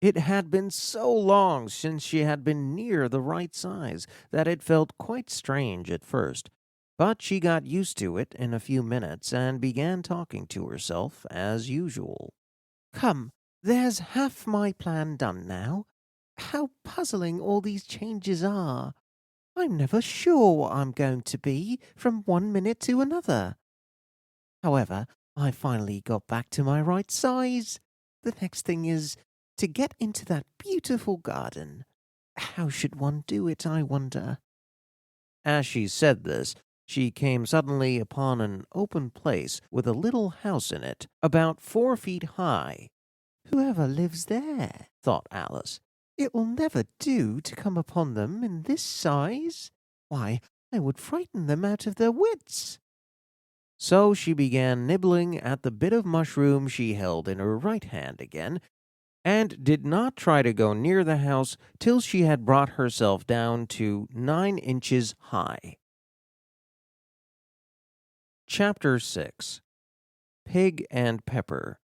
It had been so long since she had been near the right size that it felt quite strange at first. But she got used to it in a few minutes and began talking to herself as usual. Come, there's half my plan done now. How puzzling all these changes are. I'm never sure what I'm going to be from one minute to another. However, I finally got back to my right size. The next thing is to get into that beautiful garden. How should one do it, I wonder? As she said this, she came suddenly upon an open place with a little house in it, about 4 feet high. Whoever lives there, thought Alice. It will never do to come upon them in this size. Why, I would frighten them out of their wits. So she began nibbling at the bit of mushroom she held in her right hand again, and did not try to go near the house till she had brought herself down to 9 inches high. Chapter 6. Pig and Pepper.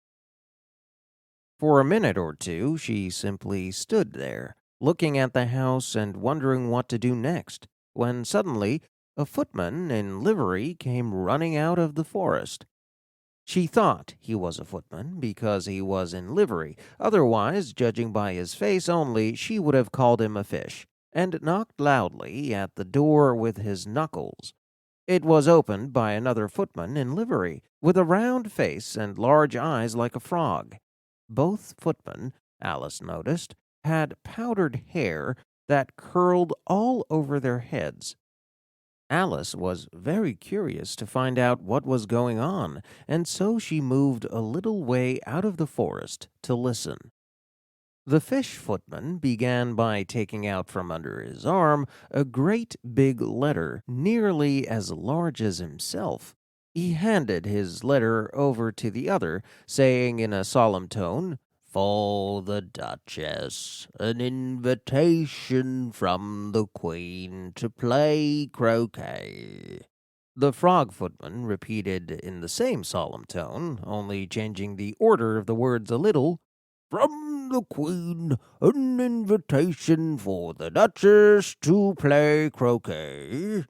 For a minute or two she simply stood there, looking at the house and wondering what to do next, when suddenly a footman in livery came running out of the forest. She thought he was a footman because he was in livery. Otherwise, judging by his face only, she would have called him a fish, and knocked loudly at the door with his knuckles. It was opened by another footman in livery, with a round face and large eyes like a frog. Both footmen, Alice noticed, had powdered hair that curled all over their heads. Alice was very curious to find out what was going on, and so she moved a little way out of the forest to listen. The fish footman began by taking out from under his arm a great big letter nearly as large as himself. He handed his letter over to the other, saying in a solemn tone, "For the Duchess, an invitation from the Queen to play croquet." The frog footman repeated in the same solemn tone, only changing the order of the words a little, "From the Queen, an invitation for the Duchess to play croquet."